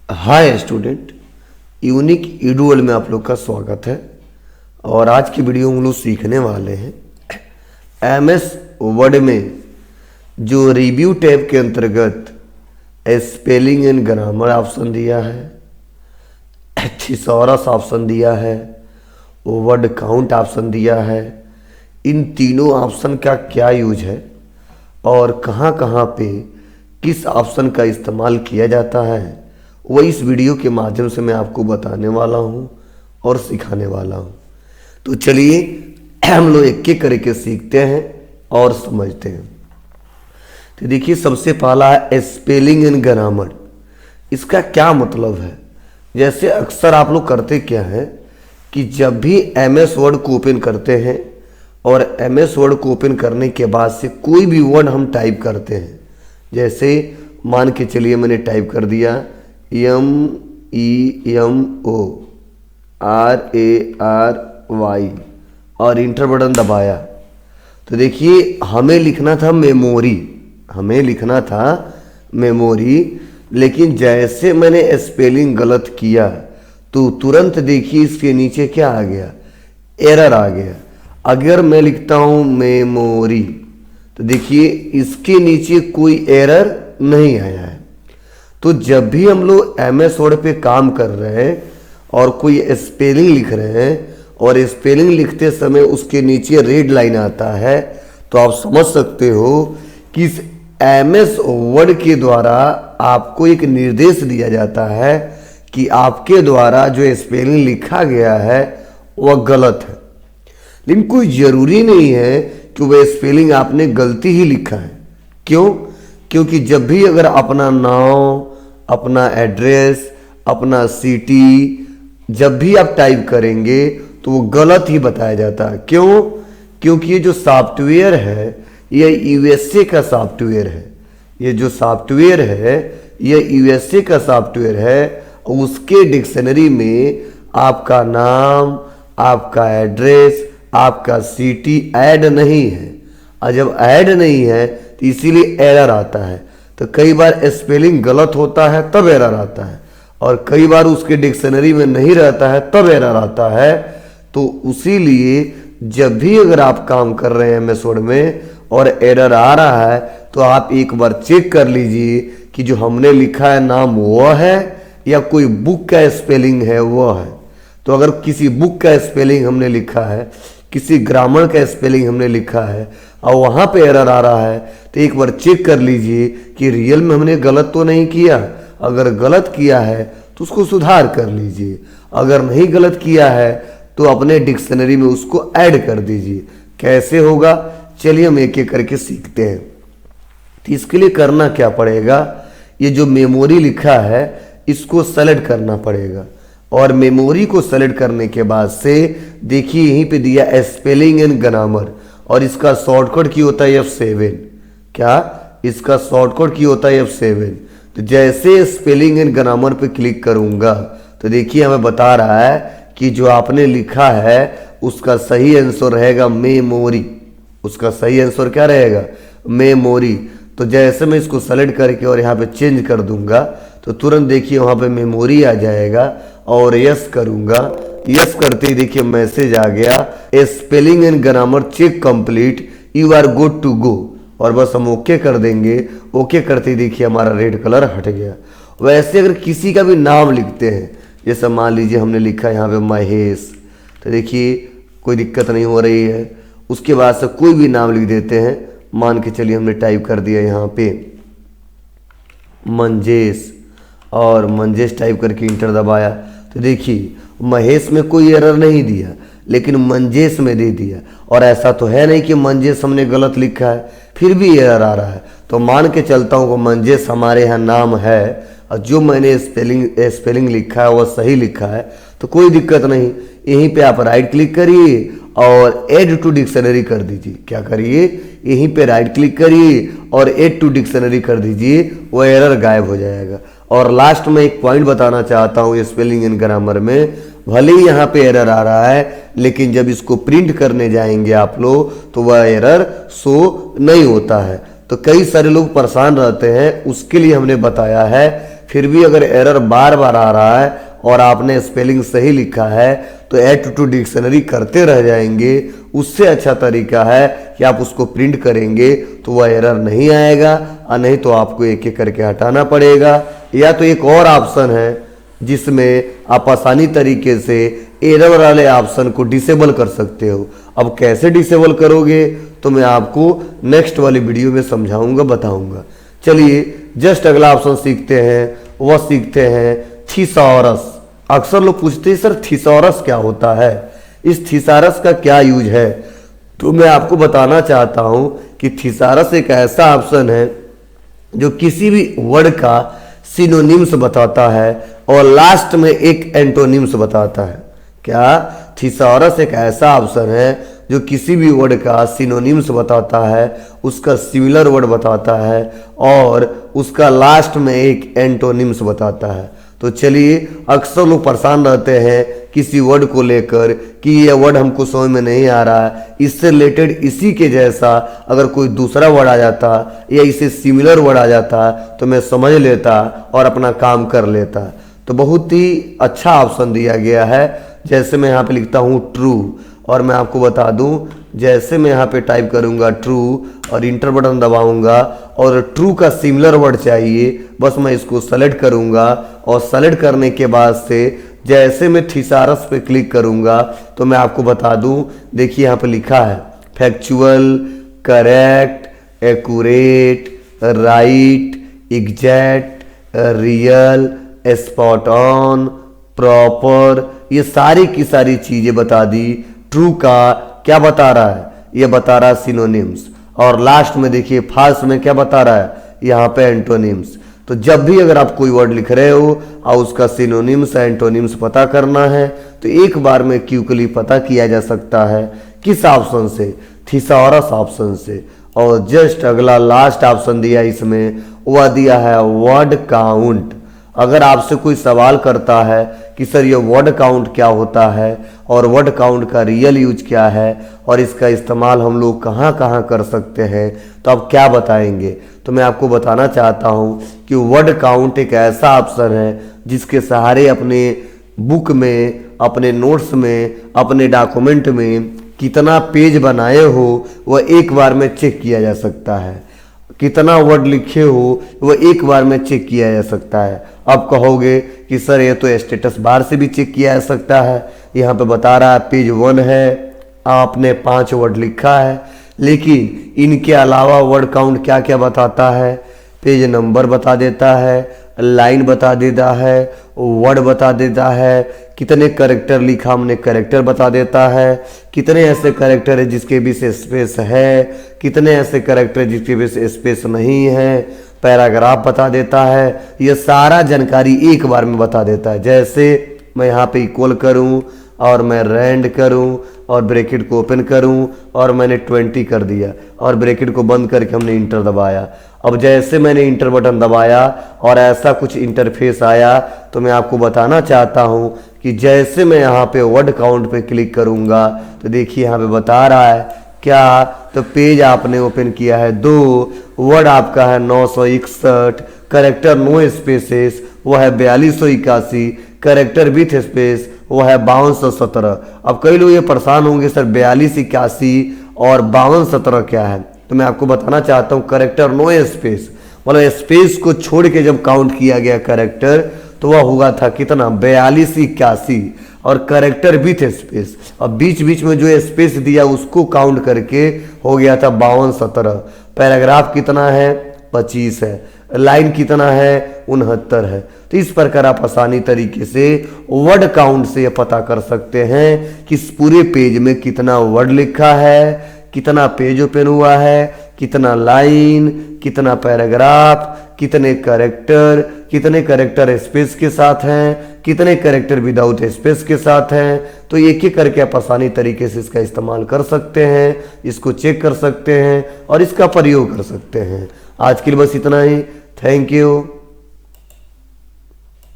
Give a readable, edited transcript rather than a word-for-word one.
Hi student, unique ईडूअल में आप लोग का स्वागत है। और आज की वीडियो हम लोग सीखने वाले हैं एमएस वर्ड में जो रिव्यू टैब के अंतर्गत स्पेलिंग एंड ग्रामर ऑप्शन दिया है, थिसॉरस ऑप्शन दिया है, वर्ड काउंट ऑप्शन दिया है। इन तीनों ऑप्शन का क्या यूज है और कहाँ कहाँ पे किस ऑप्शन का इस्तेमाल किया जाता है, वह इस वीडियो के माध्यम से मैं आपको बताने वाला हूँ और सिखाने वाला हूँ। तो चलिए हम लोग एक एक करके सीखते हैं और समझते हैं। तो देखिए, सबसे पहला है स्पेलिंग एंड ग्रामर। इसका क्या मतलब है? जैसे अक्सर आप लोग करते क्या है कि जब भी एमएस वर्ड को ओपन करते हैं और एमएस वर्ड को ओपन करने के बाद से कोई भी वर्ड हम टाइप करते हैं, जैसे मान के चलिए मैंने टाइप कर दिया MEMORARY और इंटर बटन दबाया। तो देखिए हमें लिखना था मेमोरी, लेकिन जैसे मैंने स्पेलिंग गलत किया तो तुरंत देखिए इसके नीचे क्या आ गया, एरर आ गया। अगर मैं लिखता हूँ मेमोरी तो देखिए इसके नीचे कोई एरर नहीं आया है। तो जब भी हम लोग एमएस वर्ड पे काम कर रहे हैं और कोई स्पेलिंग लिख रहे हैं और स्पेलिंग लिखते समय उसके नीचे रेड लाइन आता है, तो आप समझ सकते हो कि इस एमएस वर्ड के द्वारा आपको एक निर्देश दिया जाता है कि आपके द्वारा जो स्पेलिंग लिखा गया है वह गलत है। लेकिन कोई ज़रूरी नहीं है कि वह स्पेलिंग आपने गलती ही लिखा है। क्यों? क्योंकि जब भी अगर अपना नाम, अपना एड्रेस, अपना सिटी जब भी आप टाइप करेंगे तो वो गलत ही बताया जाता है। क्यों? क्योंकि ये जो सॉफ्टवेयर है यह यूएसए का सॉफ्टवेयर है। ये जो सॉफ्टवेयर है यह यूएसए का सॉफ्टवेयर है। उसके डिक्शनरी में आपका नाम, आपका एड्रेस, आपका सिटी ऐड नहीं है। और जब ऐड नहीं है तो इसीलिए एरर आता है। तो कई बार स्पेलिंग गलत होता है तब एरर आता है, और कई बार उसके डिक्शनरी में नहीं रहता है तब एरर आता है। तो उसीलिए जब भी अगर आप काम कर रहे हैं एमएस वर्ड में और एरर आ रहा है तो आप एक बार चेक कर लीजिए कि जो हमने लिखा है नाम वह है या कोई बुक का स्पेलिंग है वह है। तो अगर किसी बुक का स्पेलिंग हमने लिखा है, किसी ग्रामर का स्पेलिंग हमने लिखा है और वहाँ पे एरर आ रहा है, तो एक बार चेक कर लीजिए कि रियल में हमने गलत तो नहीं किया। अगर गलत किया है तो उसको सुधार कर लीजिए, अगर नहीं गलत किया है तो अपने डिक्शनरी में उसको ऐड कर दीजिए। कैसे होगा, चलिए हम एक एक करके सीखते हैं। तो इसके लिए करना क्या पड़ेगा, ये जो मेमोरी लिखा है इसको सेलेक्ट करना पड़ेगा। और मेमोरी को सेलेक्ट करने के बाद से देखिए यहीं पे दिया स्पेलिंग एंड ग्रामर, और इसका शॉर्टकट की होता है F7। क्या? इसका शॉर्टकट की होता है F7। तो जैसे स्पेलिंग एंड ग्रामर पे क्लिक करूंगा तो देखिए हमें बता रहा है कि जो आपने लिखा है उसका सही आंसर रहेगा मेमोरी। उसका सही आंसर क्या रहेगा? मेमोरी। तो जैसे मैं इसको सेलेक्ट करके और यहाँ पे चेंज कर दूंगा तो तुरंत देखिए वहाँ पे मेमोरी आ जाएगा, और यस करूंगा। यस करते ही देखिए मैसेज आ गया, spelling and grammar check complete, you are good to go. और बस हम ओके कर देंगे। ओके करते ही देखिए हमारा रेड कलर हट गया। वैसे अगर किसी का भी नाम लिखते हैं, जैसे मान लीजिए हमने लिखा यहाँ पे महेश, तो देखिए कोई दिक्कत नहीं हो रही है। उसके बाद से कोई भी नाम लिख देते हैं, मान के चलिए हमने टाइप कर दिया यहाँ पे मंजेश, और मंजेश टाइप करके इंटर दबाया तो देखिए महेश में कोई एरर नहीं दिया, लेकिन मंजेश में दे दिया। और ऐसा तो है नहीं कि मंजेश हमने गलत लिखा है फिर भी एरर आ रहा है। तो मान के चलता हूँ कि मंजेश हमारे यहाँ नाम है और जो मैंने स्पेलिंग लिखा है वह सही लिखा है, तो कोई दिक्कत नहीं। यहीं पे आप राइट क्लिक करिए और ऐड टू डिक्शनरी कर दीजिए। क्या करिए? यहीं पे राइट क्लिक करिए और ऐड टू डिक्शनरी कर दीजिए, वो एरर गायब हो जाएगा। और लास्ट में एक पॉइंट बताना चाहता हूँ स्पेलिंग एंड ग्रामर में, भले ही यहाँ पे एरर आ रहा है लेकिन जब इसको प्रिंट करने जाएंगे आप लोग तो वह एरर शो नहीं होता है। तो कई सारे लोग परेशान रहते हैं, उसके लिए हमने बताया है। फिर भी अगर एरर बार बार आ रहा है और आपने स्पेलिंग सही लिखा है तो ऐड टू डिक्शनरी करते रह जाएंगे। उससे अच्छा तरीका है कि आप उसको प्रिंट करेंगे तो वह एरर नहीं आएगा, और नहीं तो आपको एक एक करके हटाना पड़ेगा। या तो एक और ऑप्शन है जिसमें आप आसानी तरीके से एरर वाले ऑप्शन को डिसेबल कर सकते हो। अब कैसे डिसेबल करोगे तो मैं आपको नेक्स्ट वाली वीडियो में समझाऊंगा, बताऊंगा। चलिए जस्ट अगला ऑप्शन सीखते हैं, वह सीखते हैं थीसॉरस। अक्सर लोग पूछते हैं सर थीसॉरस क्या होता है, इस थीसॉरस का क्या यूज है। तो मैं आपको बताना चाहता हूं कि थीसॉरस एक ऐसा ऑप्शन है जो किसी भी वर्ड का सिनोनिम्स बताता है और लास्ट में एक एंटोनिम्स बताता है। क्या थीसॉरस एक ऐसा ऑप्शन है जो किसी भी वर्ड का सिनोनिम्स बताता है, उसका सिमिलर वर्ड बताता है और उसका लास्ट में एक एंटोनिम्स बताता है। तो चलिए, अक्सर लोग परेशान रहते हैं किसी वर्ड को लेकर कि ये वर्ड हमको समझ में नहीं आ रहा है, इससे रिलेटेड इसी के जैसा अगर कोई दूसरा वर्ड आ जाता या इसे सिमिलर वर्ड आ जाता तो मैं समझ लेता और अपना काम कर लेता। तो बहुत ही अच्छा ऑप्शन दिया गया है। जैसे मैं यहाँ पे लिखता हूँ ट्रू, और मैं आपको बता दूं, जैसे मैं यहाँ पे टाइप करूँगा ट्रू और इंटर बटन दबाऊंगा और ट्रू का सिमिलर वर्ड चाहिए, बस मैं इसको सेलेक्ट करूँगा और सेलेक्ट करने के बाद से जैसे मैं थीसॉरस पे क्लिक करूँगा तो मैं आपको बता दूं, देखिए यहाँ पे लिखा है factual, correct, accurate, right, exact, real, spot on, proper, ये सारी की सारी चीज़ें बता दी। ट्रू का क्या बता रहा है, ये बता रहा है सिनोनिम्स, और लास्ट में देखिए फाल्स में क्या बता रहा है, यहाँ पे एंटोनिम्स। तो जब भी अगर आप कोई वर्ड लिख रहे हो और उसका सिनोनिम्स एंटोनिम्स पता करना है तो एक बार में क्विकली पता किया जा सकता है। किस ऑप्शन से? थीसॉरस ऑप्शन से। और जस्ट अगला लास्ट ऑप्शन दिया इसमें, वह दिया है वर्ड काउंट। अगर आपसे कोई सवाल करता है कि सर ये वर्ड काउंट क्या होता है और वर्ड काउंट का रियल यूज क्या है और इसका इस्तेमाल हम लोग कहाँ कहाँ कर सकते हैं, तो आप क्या बताएंगे? तो मैं आपको बताना चाहता हूँ कि वर्ड काउंट एक ऐसा ऑप्शन है जिसके सहारे अपने बुक में, अपने नोट्स में, अपने डॉक्यूमेंट में कितना पेज बनाए हो वह एक बार में चेक किया जा सकता है। कितना वर्ड लिखे हो वह एक बार में चेक किया जा सकता है। अब कहोगे कि सर ये तो स्टेटस बार से भी चेक किया जा सकता है। यहाँ पे बता रहा है पेज 1 है, आपने 5 वर्ड लिखा है, लेकिन इनके अलावा वर्ड काउंट क्या क्या बताता है? पेज नंबर बता देता है, लाइन बता देता है, वर्ड बता देता है, कितने कैरेक्टर लिखा हमने कैरेक्टर बता देता है, कितने ऐसे कैरेक्टर है जिसके बीच स्पेस है, कितने ऐसे कैरेक्टर जिसके बीच स्पेस नहीं है, पैराग्राफ बता देता है। ये सारा जानकारी एक बार में बता देता है। जैसे मैं यहाँ पे इक्वल करूँ और मैं रैंड करूं और ब्रैकेट को ओपन करूं और मैंने 20 कर दिया और ब्रैकेट को बंद करके हमने इंटर दबाया। अब जैसे मैंने इंटर बटन दबाया और ऐसा कुछ इंटरफेस आया, तो मैं आपको बताना चाहता हूं कि जैसे मैं यहाँ पे वर्ड काउंट पे क्लिक करूंगा तो देखिए यहाँ पे बता रहा है क्या, तो पेज आपने ओपन किया है 2, वर्ड आपका है 961, करेक्टर नो स्पेसेस वो है 4281, करेक्टर विथ स्पेस वो है 5217। अब कई लोग ये परेशान होंगे सर 4281 और 5217 क्या है, तो मैं आपको बताना चाहता हूँ करेक्टर नो स्पेस मतलब स्पेस को छोड़ के जब काउंट किया गया करेक्टर तो वह हुआ था कितना 4281 और करेक्टर विथ स्पेस, और बीच बीच में जो स्पेस दिया उसको काउंट करके हो गया था 5217। पैराग्राफ कितना है 25 है, लाइन कितना है 69 है। तो इस प्रकार आप आसानी तरीके से वर्ड काउंट से पता कर सकते हैं कि इस पूरे पेज में कितना वर्ड लिखा है, कितना पेज ओपन हुआ है, कितना लाइन, कितना पैराग्राफ, कितने कैरेक्टर स्पेस के साथ हैं, कितने कैरेक्टर विदाउट स्पेस के साथ हैं। तो एक एक करके आप आसानी तरीके से इसका इस्तेमाल कर सकते हैं, इसको चेक कर सकते हैं और इसका प्रयोग कर सकते हैं। आज के लिए बस इतना ही। Thank you.